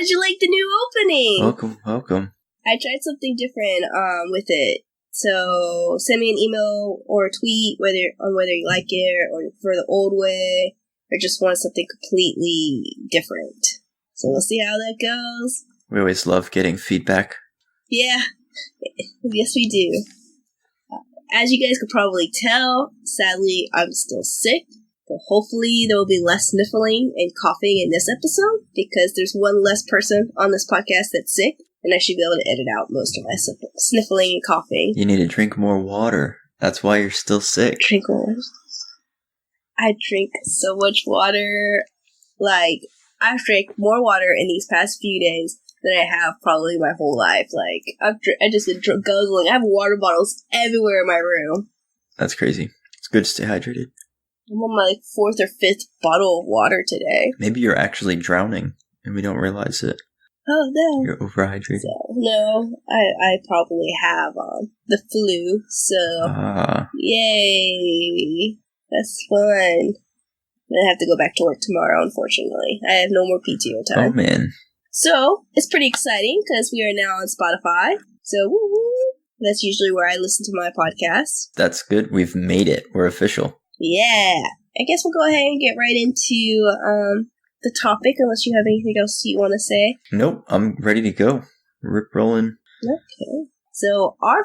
did you like the new opening? Welcome. I tried something different with it. So send me an email or a tweet whether you like it or for the old way or just want something completely different. So we'll see how that goes. We always love getting feedback. Yeah. Yes, we do. As you guys could probably tell, sadly, I'm still sick. But hopefully there will be less sniffling and coughing in this episode because there's one less person on this podcast that's sick. And I should be able to edit out most of my sniffling and coughing. You need to drink more water. That's why you're still sick. Drink more. I drink so much water. Like, I've drank more water in these past few days than I have probably my whole life. Like, I just been guzzling. I have water bottles everywhere in my room. That's crazy. It's good to stay hydrated. I'm on my 4th or 5th bottle of water today. Maybe you're actually drowning and we don't realize it. Oh, no. You're overhydrated. So, no, I probably have the flu, so yay. That's fun. I have to go back to work tomorrow, unfortunately. I have no more PTO time. Oh, man. So, it's pretty exciting because we are now on Spotify. So, woo-woo. That's usually where I listen to my podcast. That's good. We've made it. We're official. Yeah. I guess we'll go ahead and get right into the topic, unless you have anything else you want to say. Nope. I'm ready to go. Rip rolling. Okay. So our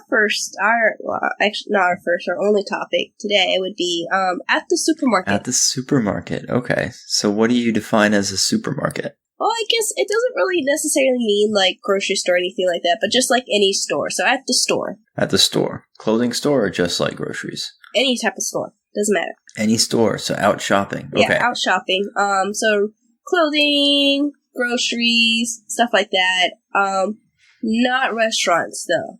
only topic today would be at the supermarket. At the supermarket. Okay. So what do you define as a supermarket? Well, I guess it doesn't really necessarily mean like grocery store or anything like that, but just like any store. So at the store. At the store. Clothing store or just like groceries? Any type of store. Doesn't matter. Any store. So out shopping. Okay. Yeah, out shopping. So clothing, groceries, stuff like that. Not restaurants though.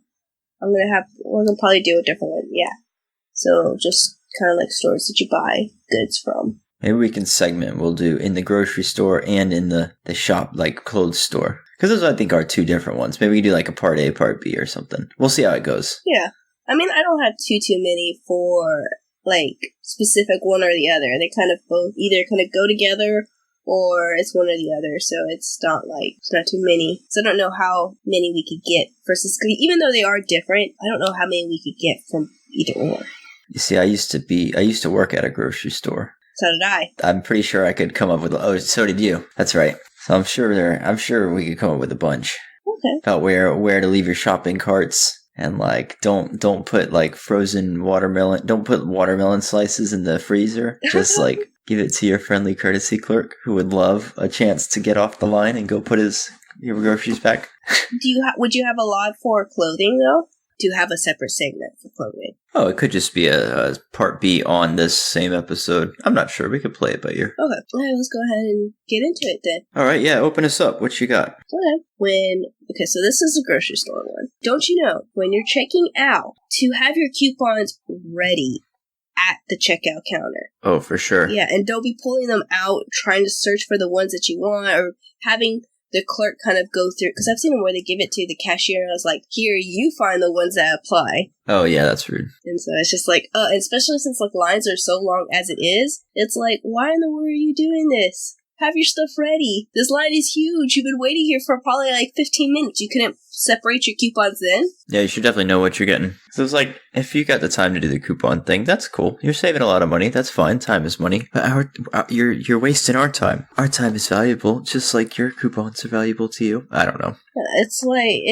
We're gonna probably do a different one. Yeah. So just kind of like stores that you buy goods from. Maybe we can segment. We'll do in the grocery store and in the shop, like clothes store. Because those I think are two different ones. Maybe we do like a part A, part B or something. We'll see how it goes. Yeah. I mean, I don't have too many for like specific one or the other. They kind of both either kind of go together or it's one or the other. So it's not too many. So I don't know how many we could get versus, even though they are different, I don't know how many we could get from either or. You see, I used to work at a grocery store. So did I. I'm pretty sure I could come up with. Oh, so did you? That's right. So I'm sure we could come up with a bunch. Okay. About where to leave your shopping carts and like don't put like frozen watermelon. Don't put watermelon slices in the freezer. Just like give it to your friendly courtesy clerk who would love a chance to get off the line and go put your groceries back. Would you have a lot for clothing though? Do you have a separate segment for clothing? Oh, it could just be a part B on this same episode. I'm not sure. We could play it by ear. Okay. All right, let's go ahead and get into it then. All right, yeah, open us up. What you got? Okay, so this is a grocery store one. Don't you know, when you're checking out, to have your coupons ready at the checkout counter. Oh, for sure. Yeah, and don't be pulling them out, trying to search for the ones that you want, or having the clerk kind of go through, because I've seen them where they give it to the cashier and I was like, here, you find the ones that apply. Oh, yeah, that's rude. And so it's just like, and especially since like lines are so long as it is, it's like, why in the world are you doing this? Have your stuff ready. This line is huge. You've been waiting here for probably like 15 minutes. You couldn't separate your coupons then? Yeah, you should definitely know what you're getting. So it's like, if you got the time to do the coupon thing, that's cool. You're saving a lot of money. That's fine. Time is money. But you're wasting our time. Our time is valuable, just like your coupons are valuable to you. I don't know. It's important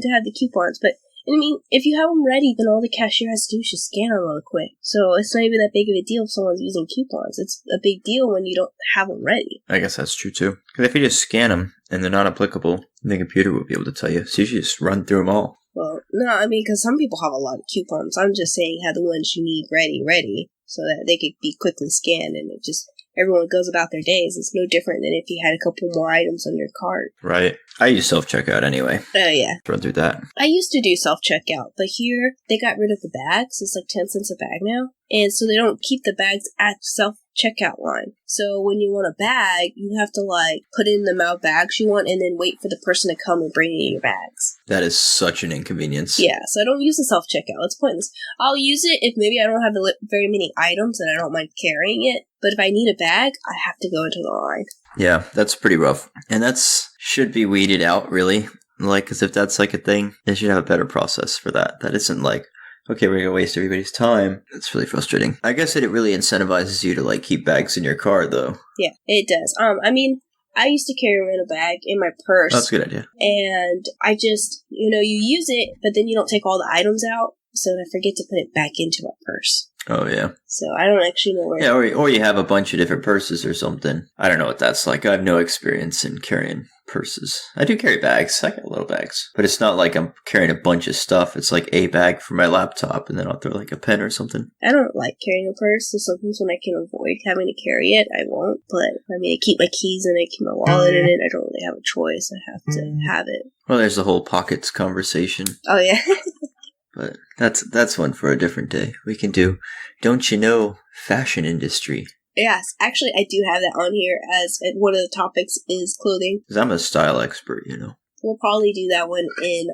to have the coupons, but I mean, if you have them ready, then all the cashier has to do is just scan them real quick. So it's not even that big of a deal if someone's using coupons. It's a big deal when you don't have them ready. I guess that's true, too. Because if you just scan them and they're not applicable, the computer will be able to tell you. So you should just run through them all. Well, no, I mean, because some people have a lot of coupons. I'm just saying have the ones you need ready, so that they could be quickly scanned and it just... Everyone goes about their days. It's no different than if you had a couple more items on your cart. Right. I use self-checkout anyway. Oh, yeah. Run through that. I used to do self-checkout, but here they got rid of the bags. It's like 10 cents a bag now. And so they don't keep the bags at self-checkout line. So when you want a bag, you have to like put in the amount of bags you want and then wait for the person to come and bring you your bags. That is such an inconvenience. Yeah, so I don't use the self-checkout. It's pointless. I'll use it if maybe I don't have very many items and I don't mind carrying it. But if I need a bag, I have to go into the line. Yeah, that's pretty rough. And that's should be weeded out, really. Like, because if that's like a thing, they should have a better process for that. That isn't like, okay, we're going to waste everybody's time. It's really frustrating. I guess it really incentivizes you to, like, keep bags in your car, though. Yeah, it does. I mean, I used to carry them in a bag in my purse. That's a good idea. And I just, you use it, but then you don't take all the items out, so I forget to put it back into my purse. Oh, yeah. So I don't actually know where. Yeah, or you have a bunch of different purses or something. I don't know what that's like. I have no experience in carrying purses. I do carry bags. I got little bags. But it's not like I'm carrying a bunch of stuff. It's like a bag for my laptop, and then I'll throw like a pen or something. I don't like carrying a purse, so sometimes when I can avoid having to carry it, I won't. But, I mean, I keep my keys in it, keep my wallet in it. I don't really have a choice. I have to have it. Well, there's the whole pockets conversation. Oh, yeah. But that's one for a different day. We can do, don't you know, fashion industry. Yes, actually, I do have that on here as one of the topics is clothing. Because I'm a style expert, We'll probably do that one in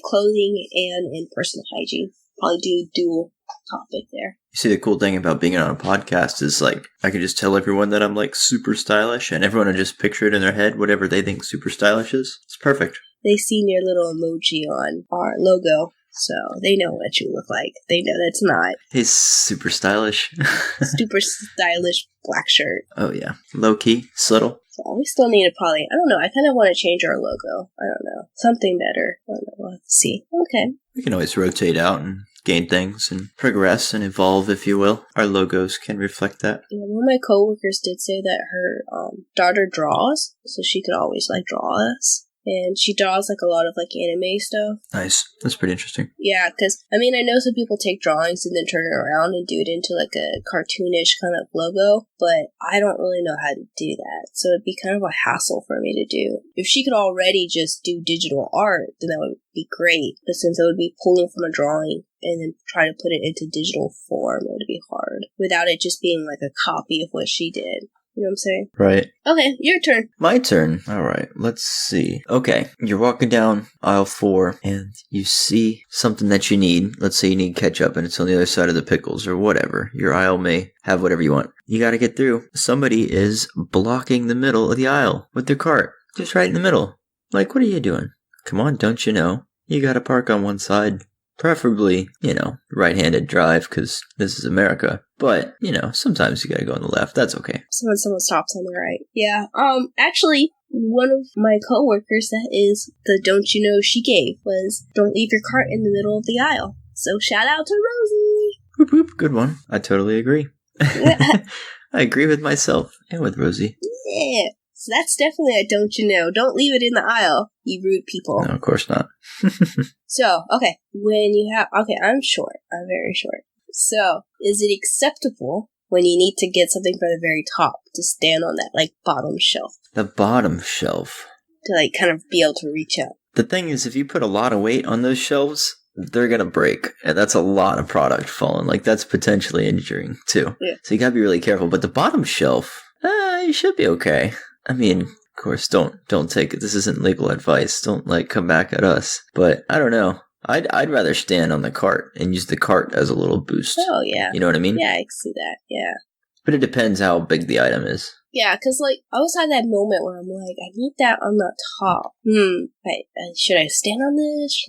clothing and in personal hygiene. Probably do dual topic there. You see, the cool thing about being on a podcast is, like, I can just tell everyone that I'm, like, super stylish, and everyone will just picture it in their head, whatever they think super stylish is. It's perfect. They seen your little emoji on our logo. So they know what you look like. They know that's not. He's super stylish. Super stylish black shirt. Oh, yeah. Low key, subtle. So we still need to probably, I don't know, I kind of want to change our logo. I don't know. Something better. I don't know. We'll have to see. Okay. We can always rotate out and gain things and progress and evolve, if you will. Our logos can reflect that. Yeah, one of my coworkers did say that her daughter draws, so she could always, draw us. And she draws, a lot of, anime stuff. Nice. That's pretty interesting. Yeah, because, I mean, I know some people take drawings and then turn it around and do it into, a cartoonish kind of logo, but I don't really know how to do that. So it'd be kind of a hassle for me to do. If she could already just do digital art, then that would be great. But since it would be pulling from a drawing and then try to put it into digital form, it would be hard. Without it just being, a copy of what she did. You know what I'm saying? Right. Okay, your turn. My turn. All right, let's see. Okay, you're walking down aisle 4 and you see something that you need. Let's say you need ketchup and it's on the other side of the pickles or whatever. Your aisle may have whatever you want. You gotta get through. Somebody is blocking the middle of the aisle with their cart. Just right in the middle. Like, what are you doing? Come on, don't you know? You gotta park on one side. Preferably, right-handed drive, because this is America. But, sometimes you gotta go on the left. That's okay. So when someone stops on the right. Yeah. Actually, one of my coworkers that is the don't you know she gave was don't leave your cart in the middle of the aisle. So shout out to Rosie. Whoop whoop. Good one. I totally agree. I agree with myself and with Rosie. Yeah. So that's definitely a don't you know. Don't leave it in the aisle, you rude people. No, of course not. So, okay. I'm short. I'm very short. So, is it acceptable when you need to get something from the very top to stand on that, bottom shelf? The bottom shelf. To, kind of be able to reach up. The thing is, if you put a lot of weight on those shelves, they're gonna break. And that's a lot of product falling. That's potentially injuring, too. Yeah. So you gotta be really careful. But the bottom shelf, you should be okay. I mean, of course, don't take it. This isn't legal advice. Don't, come back at us. But, I don't know. I'd rather stand on the cart and use the cart as a little boost. Oh, yeah. You know what I mean? Yeah, I can see that. Yeah. But it depends how big the item is. Yeah, because, I always had that moment where I'm like, I need that on the top. Should I stand on this?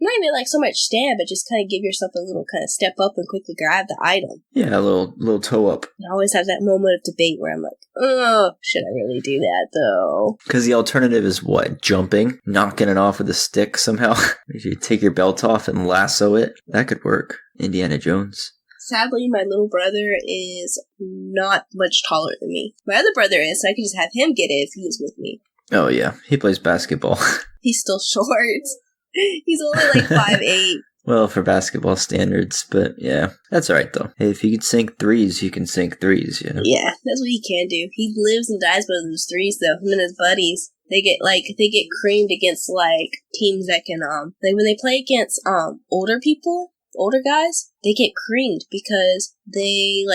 Not even, so much stand, but just kind of give yourself a little kind of step up and quickly grab the item. Yeah, a little toe up. I always have that moment of debate where I'm like, oh, should I really do that, though? Because the alternative is what? Jumping? Knocking it off with a stick somehow? You take your belt off and lasso it? That could work. Indiana Jones. Sadly, my little brother is not much taller than me. My other brother is, so I could just have him get it if he was with me. Oh, yeah. He plays basketball. He's still short. He's only 5'8". Well, for basketball standards, but yeah. That's alright, though. Hey, if you can sink threes, you can sink threes, Yeah, that's what he can do. He lives and dies by those threes, though. Him and his buddies. They get creamed against, teams that can, when they play against, older guys, they get creamed because they,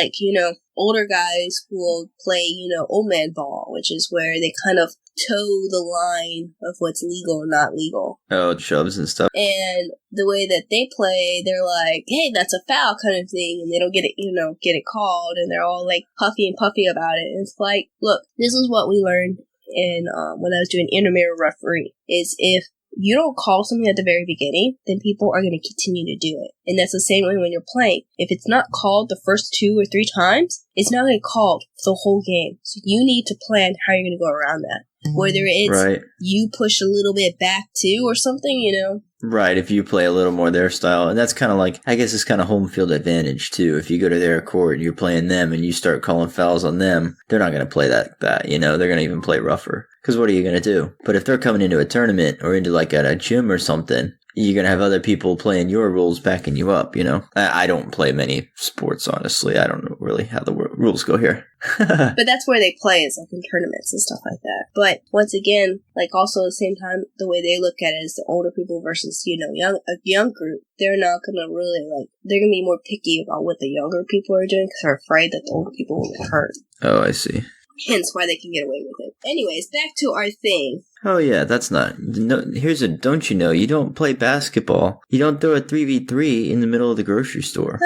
older guys will play, old man ball, which is where they kind of toe the line of what's legal and not legal. Oh, shoves and stuff. And the way that they play, they're like, hey, that's a foul kind of thing, and they don't get it called, and they're all like puffy and puffy about it. And it's like, look, this is what we learned in when I was doing intramural referee, is if you don't call something at the very beginning, then people are going to continue to do it. And that's the same way when you're playing. If it's not called the first 2 or 3 times, it's not going to get called for the whole game. So you need to plan how you're going to go around that. Whether it's you push a little bit back too or something, Right, if you play a little more their style. And that's kind of like, I guess it's kind of home field advantage too. If you go to their court and you're playing them and you start calling fouls on them, they're not going to play that, They're going to even play rougher. Because what are you going to do? But if they're coming into a tournament or into like at a gym or something, you're going to have other people playing your rules backing you up, I don't play many sports, honestly. I don't know really how the rules go here. But that's where they play, is like in tournaments and stuff like that. But once again, like also at the same time, the way they look at it is the older people versus, a young group. They're not going to really they're going to be more picky about what the younger people are doing because they're afraid that the older people will get hurt. Oh, I see. Hence why they can get away with it. Anyways, back to our thing. Oh yeah, that's not. No, don't you know, you don't play basketball. You don't throw a 3v3 in the middle of the grocery store.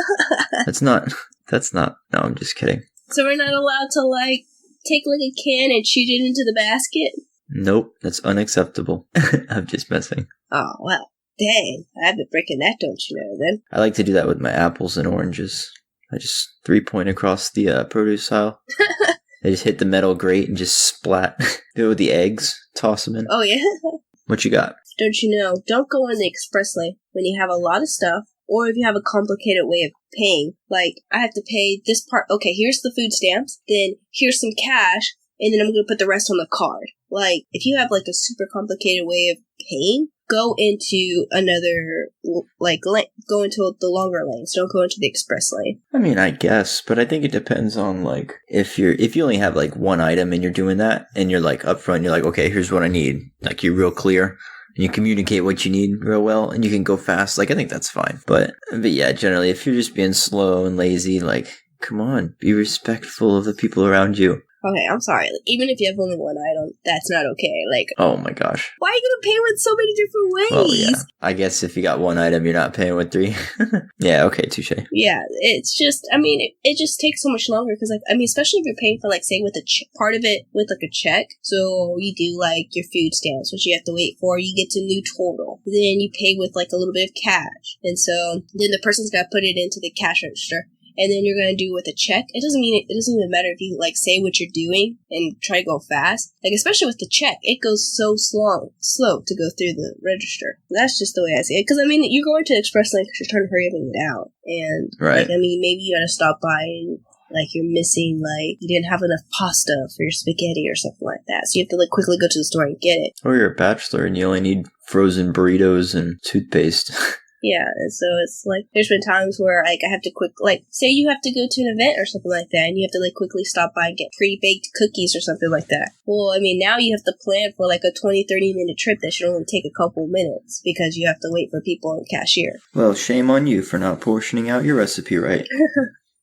That's not, no, I'm just kidding. So we're not allowed to take a can and shoot it into the basket? Nope, that's unacceptable. I'm just messing. Oh, well, dang. I've been breaking that, don't you know, then. I like to do that with my apples and oranges. I just 3-point across the produce aisle. I just hit the metal grate and just splat. Do it with the eggs. Toss them in. Oh, yeah? What you got? Don't you know, don't go in the express lane when you have a lot of stuff, or if you have a complicated way of paying. Like, I have to pay this part. Okay, here's the food stamps. Then here's some cash. And then I'm going to put the rest on the card. Like, if you have, a super complicated way of paying, go into another, go into the longer lanes. Don't go into the express lane. I mean, I guess, but I think it depends on, if you only have, one item and you're doing that, and you're, up front, you're like, okay, here's what I need. You're real clear. And you communicate what you need real well, and you can go fast. I think that's fine. But yeah, generally, if you're just being slow and lazy, come on, be respectful of the people around you. Okay, I'm sorry. Even if you have only one item, that's not okay. Oh my gosh. Why are you going to pay with so many different ways? Well, yeah. I guess if you got one item, you're not paying with 3. Yeah, okay, touche. Yeah, it's just, it just takes so much longer because, especially if you're paying for, say, with part of it with, a check. So you do, your food stamps, which you have to wait for. You get to new total. Then you pay with, a little bit of cash. And so then the person's got to put it into the cash register. And then you're going to do with a check. It doesn't even matter if you, say what you're doing and try to go fast. Especially with the check, it goes so slow to go through the register. That's just the way I see it. Because, you're going to the express lane because you're trying to hurry up and get out. And, right. Maybe you got to stop by and, you're missing, you didn't have enough pasta for your spaghetti or something like that. So you have to, quickly go to the store and get it. Or you're a bachelor and you only need frozen burritos and toothpaste. Yeah, and so it's there's been times where I have to say you have to go to an event or something like that, and you have to quickly stop by and get pre-baked cookies or something like that. Well, now you have to plan for a 20-30 minute trip that should only take a couple minutes because you have to wait for people and cashier. Well, shame on you for not portioning out your recipe right.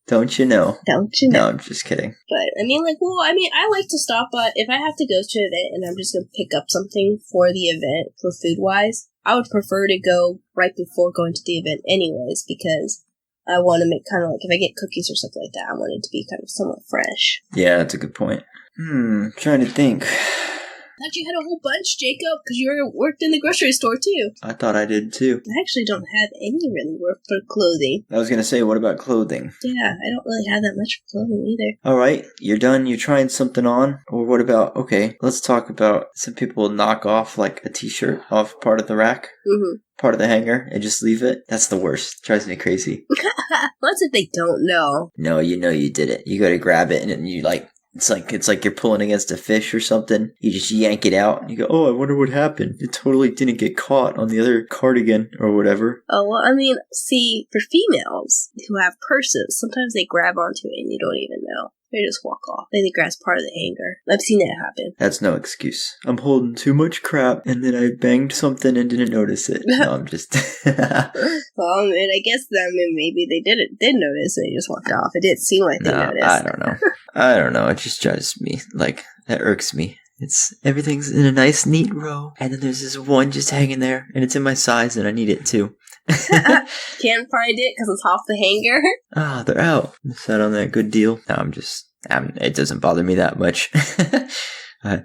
Don't you know? Don't you know? No, I'm just kidding. But, I like to stop by, if I have to go to an event and I'm just going to pick up something for the event, for food-wise, I would prefer to go right before going to the event anyways, because I want to make if I get cookies or something like that, I want it to be kind of somewhat fresh. Yeah, that's a good point. Trying to think. I thought you had a whole bunch, Jacob, because you worked in the grocery store, too. I thought I did, too. I actually don't have any really work for clothing. I was going to say, what about clothing? Yeah, I don't really have that much for clothing either. All right, you're done. You're trying something on? Or what about, okay, let's talk about some people knock off, a t-shirt off part of the rack. Mm-hmm. Part of the hanger and just leave it. That's the worst. Drives me crazy. What's if they don't know? No, you know you did it. You go to grab it and you it's like you're pulling against a fish or something. You just yank it out and you go, oh, I wonder what happened. It totally didn't get caught on the other cardigan or whatever. Oh, well, see, for females who have purses, sometimes they grab onto it and you don't even know. They just walk off. They think that's part of the hanger. I've seen that happen. That's no excuse. I'm holding too much crap, and then I banged something and didn't notice it. No, I'm just... Well, and I guess maybe they did notice, and they just walked off. It didn't seem like they noticed. I don't know. I don't know. It just drives me. Like, that irks me. Everything's in a nice, neat row, and then there's this one just hanging there, and it's in my size, and I need it too. Can't find it because it's off the hanger. Ah, they're out. Set on that good deal. No, it doesn't bother me that much. It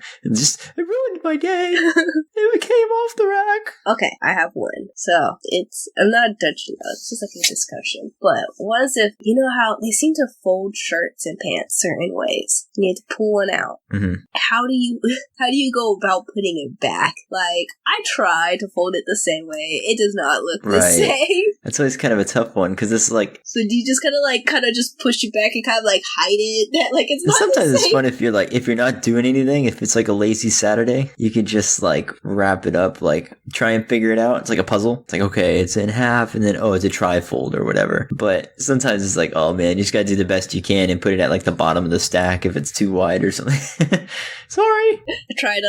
ruined my day. It came off the rack. Okay, I have one. So, I'm not judging though, it's just like a discussion. But what is if, you know how they seem to fold shirts and pants certain ways? You need to pull one out. Mm-hmm. How do you go about putting it back? Like, I try to fold it the same way. It does not look the same. That's always kind of a tough one, because it's like... So do you just kind of just push it back and kind of like hide it? That like it's not Sometimes the same? it's fun if you're not doing anything, if it's like a lazy Saturday, you can just like wrap it up, like try and figure it out. It's like a puzzle. It's like, okay, it's in half, and then it's a trifold or whatever. But sometimes it's like, oh man, you just gotta do the best you can and put it at like the bottom of the stack if it's too wide or something. Sorry. I try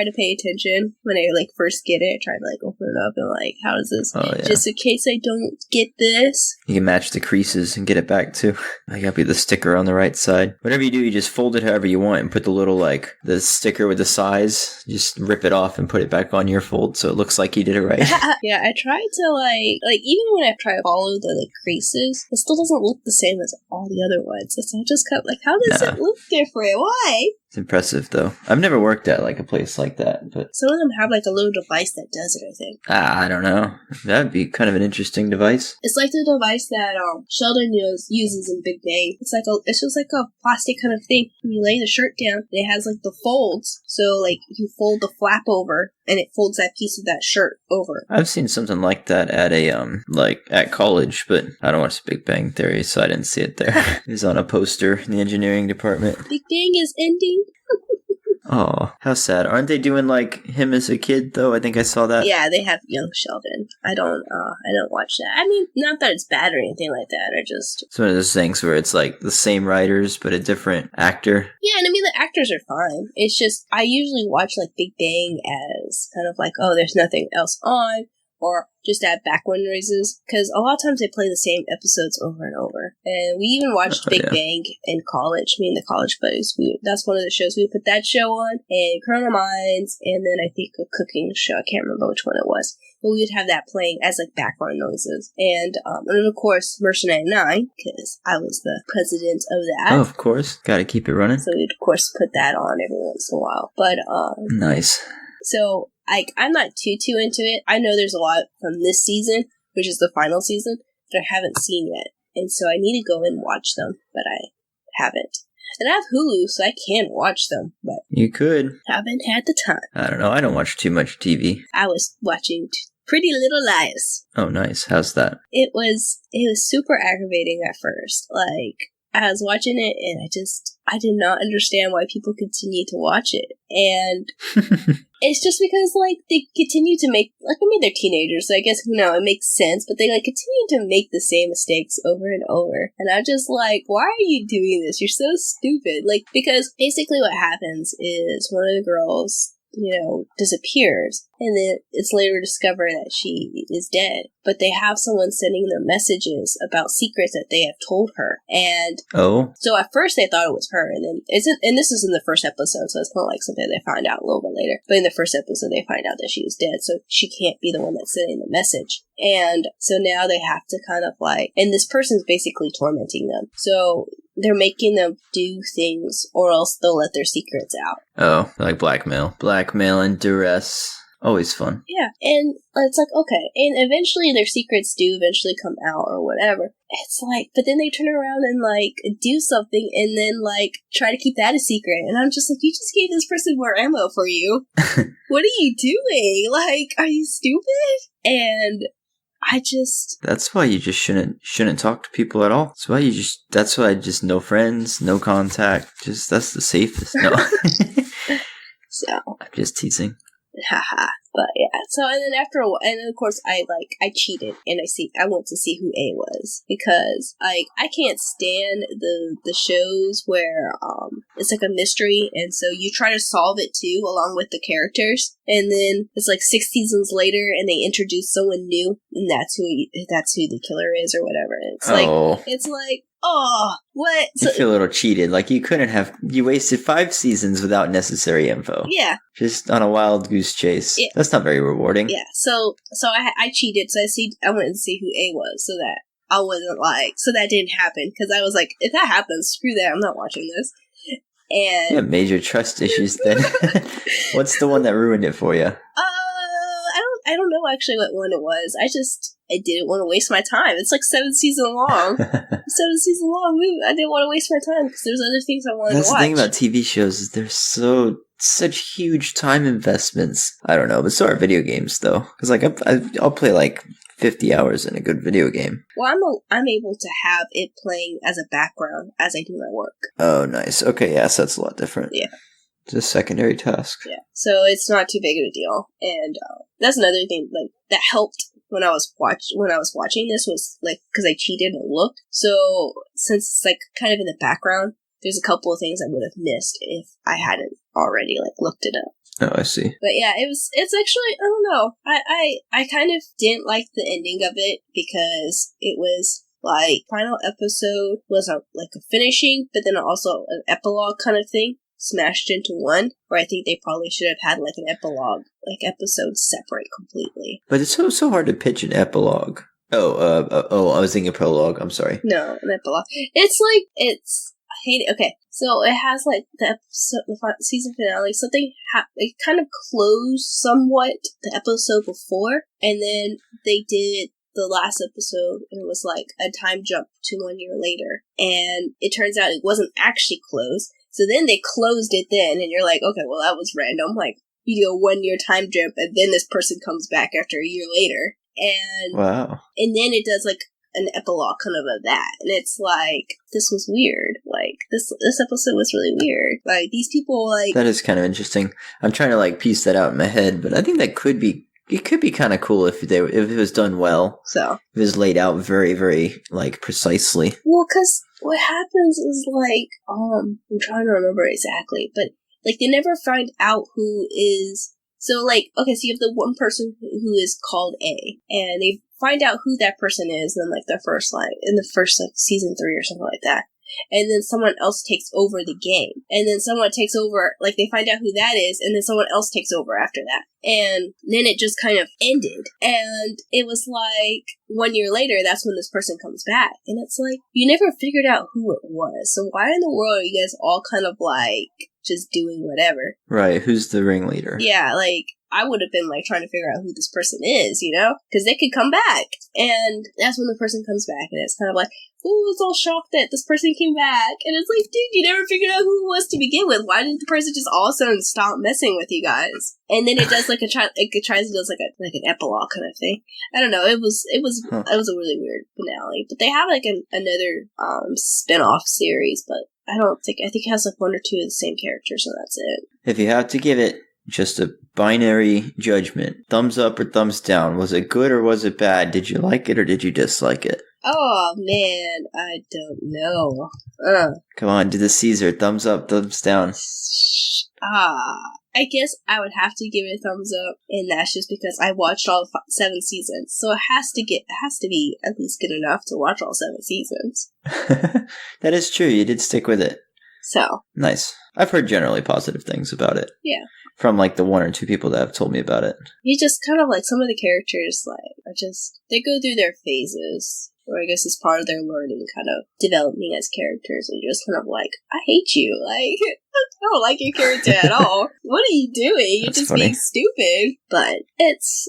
to pay attention when I like first get it. I try to like open it up and like, how is this? Oh, yeah. Just in case I don't get this. You can match the creases and get it back too. I gotta be the sticker on the right side. Whatever you do, you just fold it however you want and put the little like the sticker with the size. Just rip it off and put it back on your fold so it looks like you did it right. Yeah, I try to like even when I try to follow the like creases, it still doesn't look the same as all the other ones. So I just kind of like, how does it look different? Why? It's impressive though. I've never worked at like a place like that, but some of them have like a little device that does it, I think. I don't know. That'd be kind of an interesting device. It's like the device that Sheldon uses in Big Bang. It's just like a plastic kind of thing. When you lay the shirt down, and it has like the folds. So like you fold the flap over, and it folds that piece of that shirt over. I've seen something like that at at college, but I don't watch Big Bang Theory, so I didn't see it there. It was on a poster in the engineering department. Big Bang is ending. Oh, how sad. Aren't they doing like him as a kid though? I think I saw that. Yeah, they have young Sheldon. I don't watch that. I mean, not that it's bad or anything like that, it's one of those things where it's like the same writers but a different actor. Yeah, and I mean the actors are fine. It's just I usually watch like Big Bang as kind of like, oh, there's nothing else on, or just add background noises, because a lot of times they play the same episodes over and over. And we even watched Big Bang in college, me and the college buddies. That's one of the shows. We put that show on, and Criminal Minds, and then I think a cooking show. I can't remember which one it was. But we would have that playing as like background noises. And then of course, Mercer 99, because I was the president of that. Oh, of course. Gotta keep it running. So we'd of course put that on every once in a while. But nice. So I'm not too into it. I know there's a lot from this season, which is the final season, that I haven't seen yet. And so I need to go and watch them, but I haven't. And I have Hulu, so I can watch them, but you could. Haven't had the time. I don't know. I don't watch too much TV. I was watching Pretty Little Liars. Oh, nice. How's that? It was super aggravating at first. Like, I was watching it, and I did not understand why people continue to watch it. And it's just because, like, they continue to make, like, I mean, they're teenagers, so I guess, it makes sense, but they, like, continue to make the same mistakes over and over. And I'm just like, why are you doing this? You're so stupid. Like, because basically what happens is one of the girls, disappears, and then it's later discovered that she is dead. But they have someone sending them messages about secrets that they have told her. And so at first they thought it was her, and then and this is in the first episode, so it's not like something they find out a little bit later. But in the first episode they find out that she was dead, so she can't be the one that's sending the message. And so now they have to kind of like, and this person's basically tormenting them. So they're making them do things, or else they'll let their secrets out. Oh, like blackmail and duress. Always fun. Yeah, and it's like, okay, and eventually their secrets do eventually come out or whatever. It's like, but then they turn around and like do something and then like try to keep that a secret. And I'm just like, you just gave this person more ammo for you. What are you doing? Like, are you stupid? And that's why you just shouldn't talk to people at all. That's why just no friends, no contact. That's the safest. No. So I'm just teasing. Haha. But yeah, so and then after a while, and then of course I cheated and I went to see who A was because I can't stand the shows where it's like a mystery and so you try to solve it too along with the characters and then it's like 6 seasons later and they introduce someone new and that's who the killer is or whatever. And it's like oh, what? You feel a little cheated. Like you wasted 5 seasons without necessary info. Yeah. Just on a wild goose chase. Yeah. That's not very rewarding. Yeah. So I cheated. So I went and see who A was so that I wasn't so that didn't happen. Because I was like, if that happens, screw that. I'm not watching this. And you have major trust issues then. What's the one that ruined it for you? I don't know actually what one it was. I didn't want to waste my time. It's like 7 seasons long. 7 seasons long movie. I didn't want to waste my time because there's other things I wanted to watch. That's the thing about TV shows is they're such huge time investments. I don't know, but so are video games though. Because like I'll play like 50 hours in a good video game. Well, I'm able to have it playing as a background as I do my work. Oh, nice. Okay, yes, that's a lot different. Yeah. It's a secondary task. Yeah, so it's not too big of a deal, and that's another thing like that helped when I was watching this was like because I cheated and looked. So since it's like kind of in the background, there's a couple of things I would have missed if I hadn't already like looked it up. Oh, I see. But yeah, it's actually I don't know. I kind of didn't like the ending of it because it was. Like final episode was a finishing, but then also an epilogue kind of thing. Smashed into one, where I think they probably should have had like an epilogue, like episodes separate completely. But it's so hard to pitch an epilogue. Oh, I was thinking prologue. I'm sorry. No, an epilogue. I hate it. Okay, so it has like the episode, the season finale. Something it kind of closed somewhat the episode before, and then they did the last episode, and it was like a time jump to 1 year later, and it turns out it wasn't actually closed. So then they closed it then, and you're like, okay, well, that was random. Like, you do a 1 year time jump, and then this person comes back after a year later. And wow. And then it does, like, an epilogue kind of that. And it's like, this was weird. Like, this episode was really weird. Like, these people, like... That is kind of interesting. I'm trying to, like, piece that out in my head, but I think that could be... It could be kind of cool if it was done well. So. If it was laid out very, very, like, precisely. Well, because what happens is, like, I'm trying to remember exactly, but, like, they never find out who is... So, like, okay, so you have the one person who is called A, and they find out who that person is in, like, in the first, like, season 3 or something like that. And then someone else takes over the game. And then someone takes over, like, they find out who that is, and then someone else takes over after that. And then it just kind of ended. And it was like, 1 year later, that's when this person comes back. And it's like, you never figured out who it was. So why in the world are you guys all kind of, like, just doing whatever? Right, who's the ringleader? Yeah, like, I would have been, like, trying to figure out who this person is, you know? Because they could come back. And that's when the person comes back, and it's kind of like, ooh, it's all shocked that this person came back. And it's like, dude, you never figured out who it was to begin with. Why did the person just all of a sudden stop messing with you guys? And then it does, like, it tries to do, like, an epilogue kind of thing. I don't know, it was a really weird finale. But they have, like, another spin-off series, but I think it has, like, 1 or 2 of the same characters, and that's it. If you have to give it just a binary judgment, thumbs up or thumbs down, was it good or was it bad? Did you like it or did you dislike it? Oh, man, I don't know. Come on, do the Caesar, thumbs up, thumbs down. I guess I would have to give it a thumbs up, and that's just because I watched all 7 seasons, so it has to be at least good enough to watch all 7 seasons. That is true, you did stick with it. So. Nice. I've heard generally positive things about it. Yeah. From, like, the 1 or 2 people that have told me about it. You just kind of, like, some of the characters, like, are just, they go through their phases, or I guess it's part of their learning, kind of, developing as characters, and you're just kind of like, I hate you, like, I don't like your character at all. What are you doing? You're just funny. Being stupid. But it's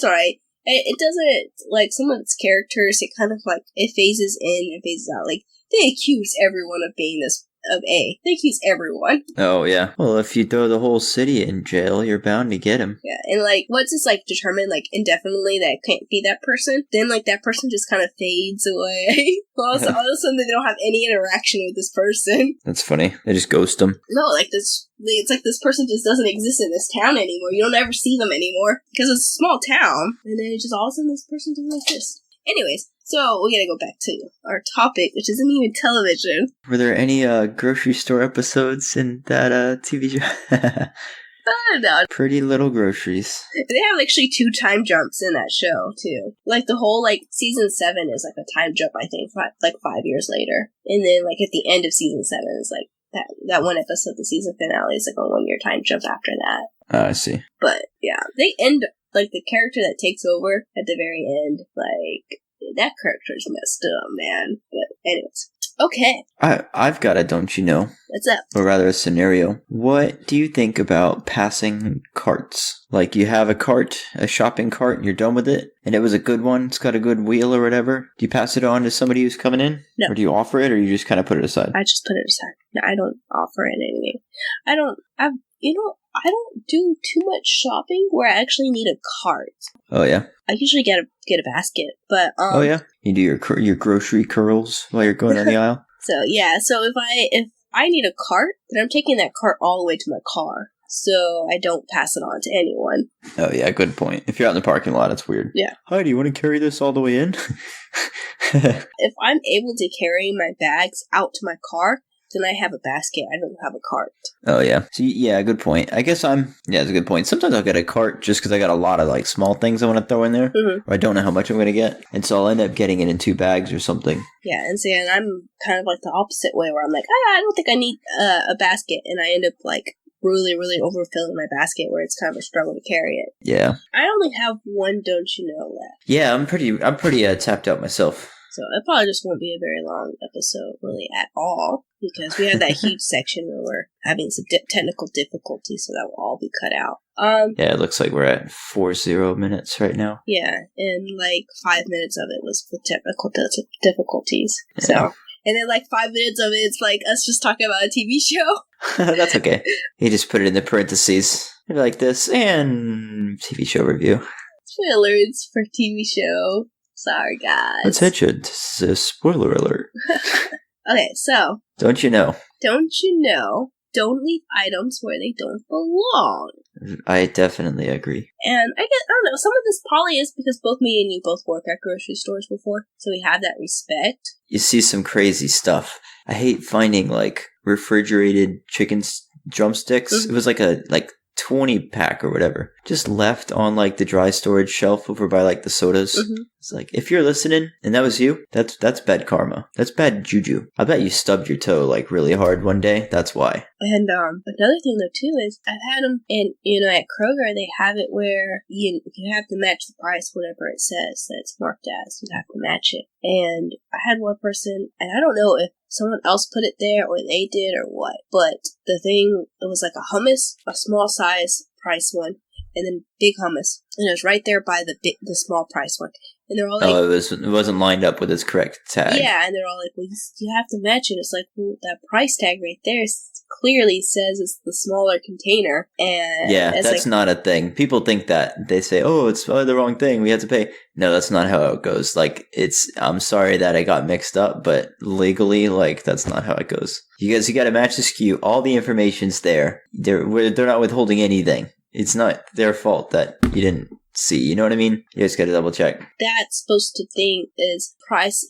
alright. It doesn't, like, some of its characters, it kind of, like, it phases in and phases out. Like, they accuse everyone of being this of A. They accuse everyone. Oh, yeah. Well, if you throw the whole city in jail, you're bound to get him. Yeah, and like, once it's like determined like indefinitely that it can't be that person, then like that person just kind of fades away. all of a sudden they don't have any interaction with this person. That's funny. They just ghost them. No, like this, it's like this person just doesn't exist in this town anymore. You don't ever see them anymore because it's a small town, and then it just all of a sudden this person doesn't exist. Anyways, so we gotta go back to our topic, which isn't even television. Were there any grocery store episodes in that TV show? No. Pretty Little Groceries. They have actually 2 time jumps in that show, too. Like, the whole, like, season 7 is, like, a time jump, I think, 5 years later. And then, like, at the end of season 7 is, like, that one episode, the season finale, is, like, a 1-year time jump after that. Oh, I see. But, yeah, they end, like, the character that takes over at the very end, like, that character's messed up, man. But, anyways. Okay. I've got a don't you know. What's up? Or rather a scenario. What do you think about passing carts? Like you have a shopping cart, and you're done with it, and it was a good one, it's got a good wheel or whatever. Do you pass it on to somebody who's coming in? No. Or do you offer it, or you just kind of put it aside? I just put it aside. No, I don't offer it anything. I don't do too much shopping where I actually need a cart. Oh yeah. I usually get a basket, but oh yeah, you do your grocery curls while you're going down the aisle. So yeah, so if I need a cart, then I'm taking that cart all the way to my car, so I don't pass it on to anyone. Oh yeah, good point. If you're out in the parking lot, it's weird. Yeah. Hi, do you want to carry this all the way in? If I'm able to carry my bags out to my car, then I have a basket. I don't have a cart. Oh, yeah. So, yeah, good point. I guess it's a good point. Sometimes I'll get a cart just because I got a lot of, like, small things I want to throw in there. Mm-hmm. Or I don't know how much I'm going to get. And so I'll end up getting it in 2 bags or something. Yeah, and see, and I'm kind of like the opposite way where I'm like, I don't think I need a basket. And I end up, like, really, really overfilling my basket where it's kind of a struggle to carry it. Yeah. I only have one don't you know left. Yeah, I'm pretty tapped out myself. So it probably just won't be a very long episode, really, at all, because we have that huge section where we're having some technical difficulties, so that will all be cut out. Yeah, it looks like we're at 40 minutes right now. Yeah, and like 5 minutes of it was with technical difficulties. Yeah. So, and then like 5 minutes of it, it's like us just talking about a TV show. That's okay. You just put it in the parentheses. Maybe like this, and TV show review. Spoilers for TV show. Sorry, guys. Let's hit you. This is a spoiler alert. Okay, so. Don't you know? Don't you know? Don't leave items where they don't belong. I definitely agree. And I don't know, some of this probably is because both me and you both work at grocery stores before, so we have that respect. You see some crazy stuff. I hate finding, like, refrigerated chicken drumsticks. Mm-hmm. It was like a 20-pack or whatever, just left on like the dry storage shelf over by like the sodas. Mm-hmm. It's like, if you're listening and that was you, that's bad karma. That's bad juju. I bet you stubbed your toe like really hard one day. That's why. And another thing though too is I've had them, and at Kroger they have it where you have to match the price whatever it says that it's marked as. You have to match it. And I had one person, and I don't know if someone else put it there or they did or what, but the thing, it was like a hummus, a small size price one, and then big hummus, and it was right there by the small price one. And they're all like, it wasn't lined up with its correct tag. Yeah, and they're all like, well, you have to match it. It's like, well, that price tag right there clearly says it's the smaller container. And yeah, that's like, not a thing. People think that. They say, oh, it's the wrong thing. We have to pay. No, that's not how it goes. Like, I'm sorry that I got mixed up, but legally, like, that's not how it goes. You got to match the SKU. All the information's there. They're not withholding anything. It's not their fault that you didn't see. You know what I mean? You just got to double check. That's supposed to think is price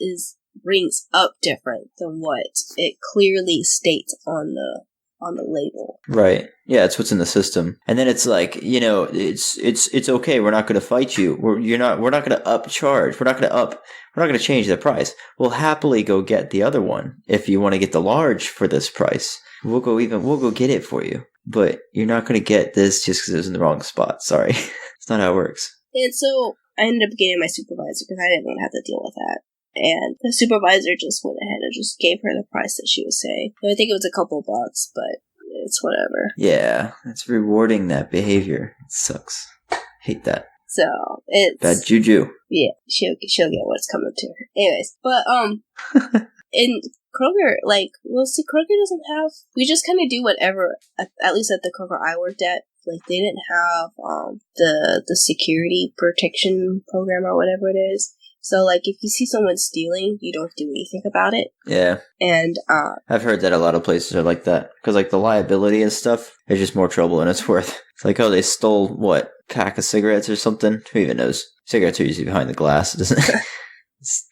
rings up different than what it clearly states on the label. Right. Yeah, it's what's in the system. And then it's like, it's okay. We're not going to fight you. We're not going to upcharge. We're not going to change the price. We'll happily go get the other one if you want to get the large for this price. We'll go get it for you. But you're not going to get this just because it was in the wrong spot. Sorry. It's not how it works. And so I ended up getting my supervisor because I didn't want to have to deal with that. And the supervisor just went ahead and just gave her the price that she was saying. I think it was a couple bucks, but it's whatever. Yeah, it's rewarding that behavior. It sucks. Hate that. So it's bad juju. Yeah, she'll get what's coming to her. Anyways, but in Kroger, like, well, see, Kroger doesn't have. We just kind of do whatever. At least at the Kroger I worked at, like, they didn't have the security protection program or whatever it is. So, like, if you see someone stealing, you don't do anything about it. Yeah. And I've heard that a lot of places are like that. Because, like, the liability and stuff is just more trouble than it's worth. It's like, oh, they stole, what, pack of cigarettes or something? Who even knows? Cigarettes are usually behind the glass, doesn't it?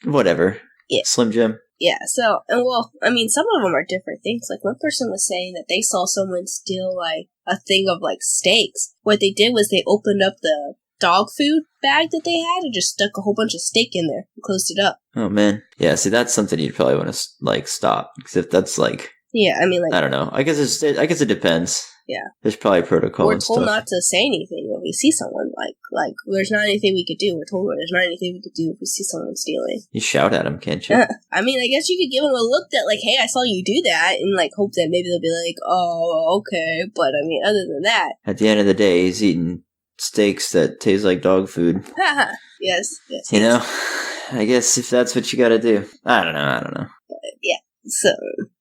Whatever. Yeah. Slim Jim. Yeah, so, and well, I mean, some of them are different things. Like, one person was saying that they saw someone steal, like, a thing of, like, steaks. What they did was they opened up the dog food bag that they had and just stuck a whole bunch of steak in there and closed it up. Oh, man. Yeah, see, that's something you'd probably want to, like, stop. Because if that's, like... Yeah, I mean, like... I don't know. I guess it depends. Yeah. There's probably protocol We're and told stuff. not to say anything when we see someone. Like, there's not anything we could do. We're told there's not anything we could do if we see someone stealing. You shout at them, can't you? I mean, I guess you could give them a look that, like, hey, I saw you do that, and, like, hope that maybe they'll be like, oh, okay. But, I mean, other than that... At the end of the day, he's eating steaks that taste like dog food. yes. You know? I guess if that's what you gotta do. I don't know. But, yeah. So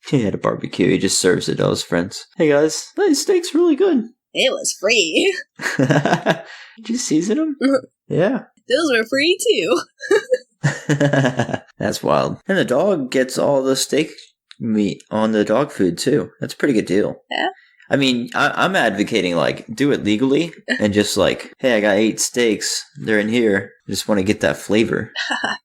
he had a barbecue. He just serves it to his friends. Hey guys, that steak's really good. It was free. Did you season them? Yeah. Those were free too. That's wild. And the dog gets all the steak meat on the dog food too. That's a pretty good deal. Yeah. I mean, I'm advocating, like, do it legally and just like, hey, I got 8 steaks. They're in here. I just want to get that flavor.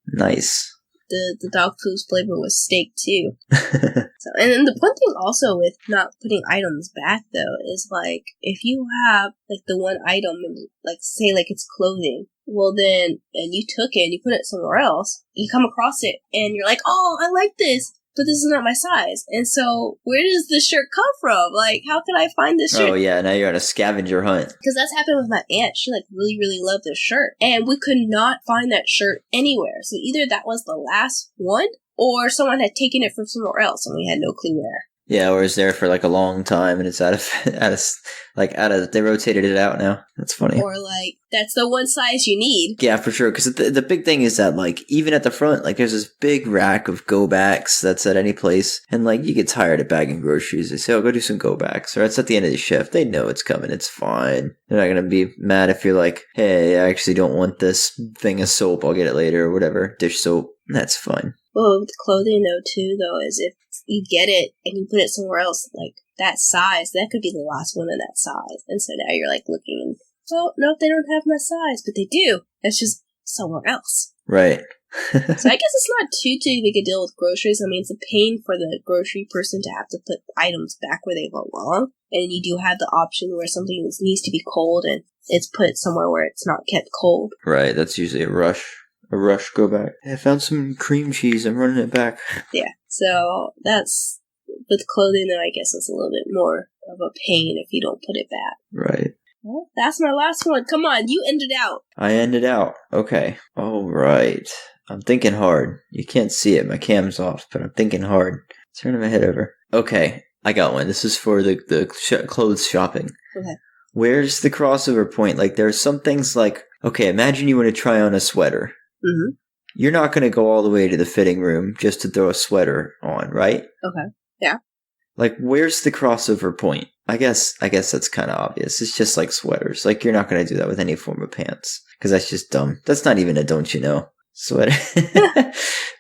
Nice. The dog food's flavor was steak too. So, and then the one thing also with not putting items back though is like if you have like the one item and like say like it's clothing, well then and you took it and you put it somewhere else, you come across it and you're like, oh, I like this, but this is not my size. And so where does this shirt come from? Like, how can I find this shirt? Oh, yeah, now you're on a scavenger hunt. Because that's happened with my aunt. She, like, really, really loved this shirt. And we could not find that shirt anywhere. So either that was the last one, or someone had taken it from somewhere else, and we had no clue where. Yeah, or it's there for, like, a long time, and it's they rotated it out now. That's funny. Or, like, that's the one size you need. Yeah, for sure, because the big thing is that, like, even at the front, like, there's this big rack of go-backs that's at any place, and, like, you get tired of bagging groceries. They say, oh, go do some go-backs, or it's at the end of the shift. They know it's coming. It's fine. They're not going to be mad if you're like, hey, I actually don't want this thing of soap. I'll get it later, or whatever. Dish soap. That's fine. Well, with clothing, though, too, though, is if you get it and you put it somewhere else, like, that size, that could be the last one in that size. And so now you're, like, looking and, oh, no, they don't have my size, but they do. It's just somewhere else. Right. So I guess it's not too big a deal with groceries. I mean, it's a pain for the grocery person to have to put items back where they belong. And you do have the option where something needs to be cold and it's put somewhere where it's not kept cold. Right, that's usually a rush go back. I found some cream cheese. I'm running it back. Yeah, so that's, with clothing though, I guess it's a little bit more of a pain if you don't put it back. Right. Well, that's my last one. Come on, you end it out. I end it out. Okay. All right. I'm thinking hard. You can't see it. My cam's off, but I'm thinking hard. Turning my head over. Okay. I got one. This is for the clothes shopping. Okay. Where's the crossover point? Like, there's some things like, okay, imagine you want to try on a sweater. Mm-hmm. You're not going to go all the way to the fitting room just to throw a sweater on, right? Okay. Yeah. Like, where's the crossover point? I guess that's kind of obvious. It's just like sweaters. Like, you're not going to do that with any form of pants. Because that's just dumb. That's not even a don't you know sweater.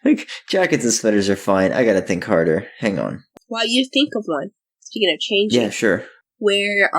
Like, jackets and sweaters are fine. I gotta think harder. Hang on. While you think of one, speaking of changing. Yeah, sure. Where,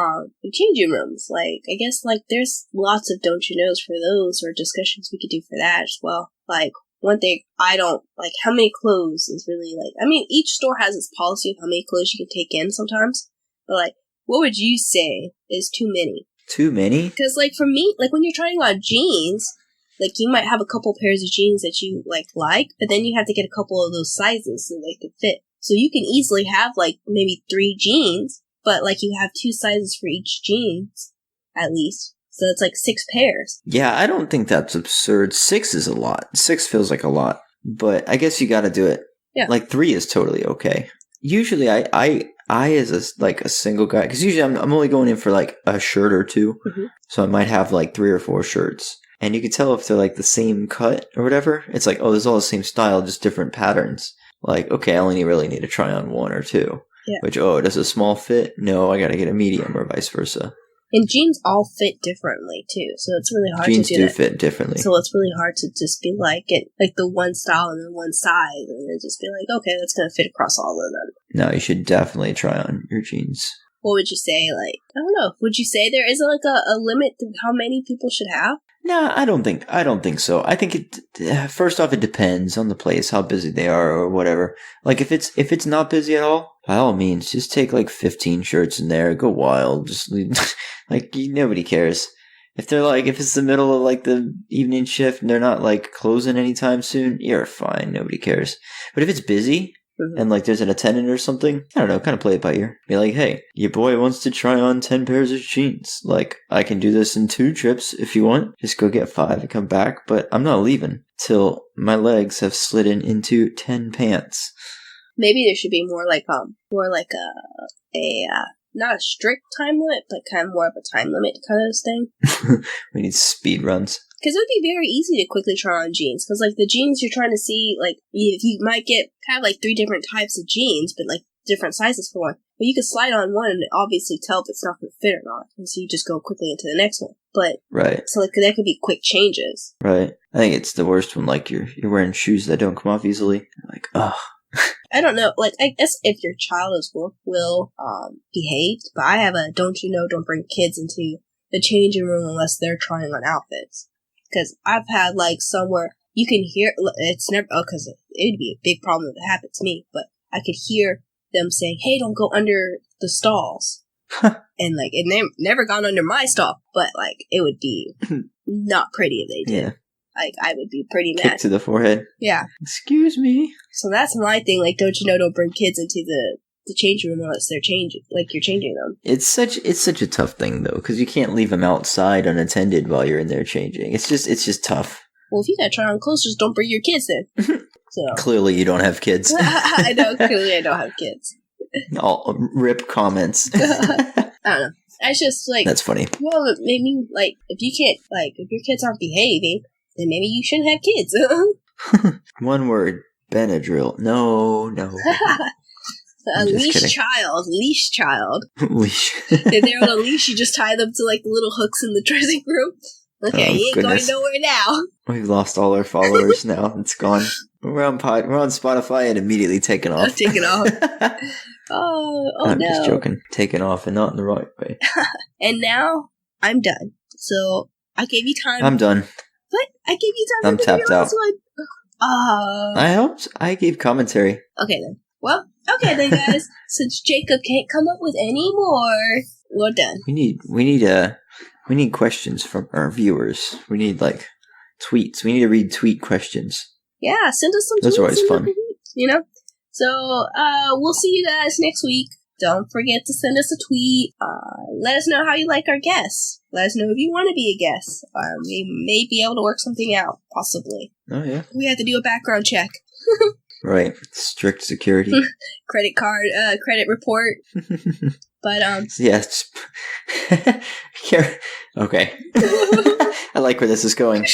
the changing rooms, like, I guess, like, there's lots of don't you knows for those, or discussions we could do for that as well. Like, one thing I don't, like, how many clothes is really, like, I mean, each store has its policy of how many clothes you can take in sometimes, but, like, what would you say is too many? Too many? Because, like, for me, like, when you're trying on jeans, like, you might have a couple pairs of jeans that you, like, but then you have to get a couple of those sizes so they can fit. So you can easily have, like, maybe 3 jeans, but, like, you have 2 sizes for each jeans, at least. So it's, like, 6 pairs. Yeah, I don't think that's absurd. 6 is a lot. 6 feels like a lot. But I guess you gotta do it. Yeah. Like, 3 is totally okay. Usually, I as a single guy, because usually I'm only going in for, like, a shirt or 2. Mm-hmm. So I might have, like, 3 or 4 shirts. And you can tell if they're, like, the same cut or whatever. It's like, oh, it's all the same style, just different patterns. Like, okay, I only really need to try on 1 or 2. Yeah. Which, does a small fit? No, I gotta get a medium or vice versa. And jeans all fit differently too, so it's really hard Jeans to do do that. fit differently. So it's really hard to just be like, get like the one style and then one size, and then just be like, okay, that's gonna fit across all of them. No, you should definitely try on your jeans. What would you say? Like, I don't know. Would you say there is like a limit to how many people should have? No, I don't think so. I think it first off, it depends on the place, how busy they are or whatever. Like if it's not busy at all, by all means, just take like 15 shirts in there, go wild, just like nobody cares. If it's the middle of like the evening shift and they're not like closing anytime soon, you're fine, nobody cares. But if it's busy, and like there's an attendant or something, I don't know, kind of play it by ear. Be like, hey, your boy wants to try on 10 pairs of jeans. Like, I can do this in 2 trips if you want. Just go get 5 and come back, but I'm not leaving till my legs have slidden into 10 pants. Maybe there should be more like a not a strict time limit, but kind of more of a time limit kind of thing. We need speed runs. Because it would be very easy to quickly try on jeans. Because, like, the jeans you're trying to see, like, you might have, like, 3 different types of jeans, but, like, different sizes for one. But you could slide on one and obviously tell if it's not going to fit or not. And so you just go quickly into the next one. But, right. So, like, that could be quick changes. Right. I think it's the worst when, like, you're wearing shoes that don't come off easily. Like, ugh. I don't know. Like, I guess if your child will behave. But I have a don't bring kids into the changing room unless they're trying on outfits. Because I've had, like, somewhere you can hear, it's never, because it would be a big problem if it happened to me, but I could hear them saying, hey, don't go under the stalls. And, like, it never gone under my stall, but, like, it would be not pretty if they did. Yeah. Like, I would be pretty mad. Kick to the forehead. Yeah. Excuse me. So that's my thing, like, don't bring kids into the changing room unless they're changing, like you're changing them. It's such a tough thing though, because you can't leave them outside unattended while you're in there changing. It's just tough. Well, if you gotta try on clothes, just don't bring your kids then. So clearly, you don't have kids. I know. Clearly, I don't have kids. All rip comments. I don't know. It's just like that's funny. Well, it made me like if your kids aren't behaving, then maybe you shouldn't have kids. One word: Benadryl. No. Leash child. Leash. If they're on a leash, you just tie them to like the little hooks in the dressing room. Okay, you ain't going nowhere now. We've lost all our followers now. It's gone. We're on Spotify and immediately taken off. Taken off. Oh I'm no. just joking. Taken off and not in the right way. And now I'm done. So I gave you time. I'm done. What? I gave you time. I'm tapped out. I helped. I gave commentary. Okay then. Well, okay then, guys. Since Jacob can't come up with any more, we're done. We need questions from our viewers. We need like tweets. We need to read tweet questions. Yeah, send us some. Those tweets. are always fun. You know. So we'll see you guys next week. Don't forget to send us a tweet. Let us know how you like our guests. Let us know if you want to be a guest. We may be able to work something out, possibly. Oh yeah. We have to do a background check. Right. Strict security. Credit report. But, yes. Okay. I like where this is going.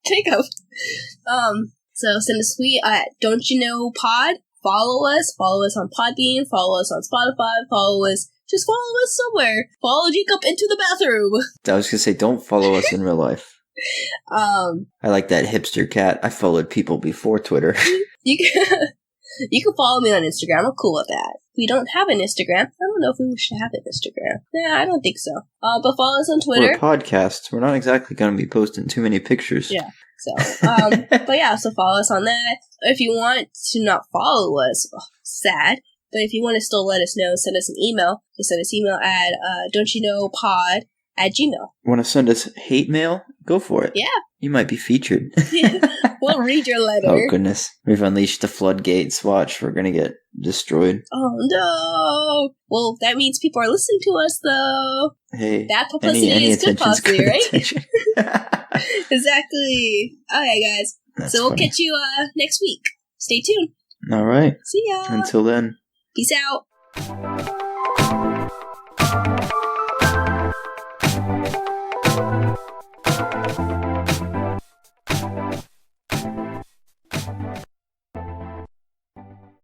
Jacob. So send us a tweet at Don't You Know Pod. Follow us on Podbean. Follow us on Spotify. Just follow us somewhere. Follow Jacob into the bathroom. I was gonna say, don't follow us in real life. I like that hipster cat. I followed people before Twitter. You can follow me on Instagram. I'm cool with that. We don't have an Instagram. I don't know if we should have an Instagram. Nah, I don't think so. But follow us on Twitter. We're a podcast. We're not exactly going to be posting too many pictures. Yeah. So, but yeah, so follow us on that. If you want to not follow us, sad. But if you want to still let us know, send us an email. You send us email at don'tyouknowpod@gmail. Want to send us hate mail? Go for it. Yeah. You might be featured. We'll read your letter. Oh, goodness. We've unleashed the floodgates. Watch, we're going to get destroyed. Oh, no. Well, that means people are listening to us, though. Hey. Bad publicity is good publicity, right? Exactly. Okay, guys. That's so we'll funny. catch you next week. Stay tuned. All right. See ya. Until then. Peace out.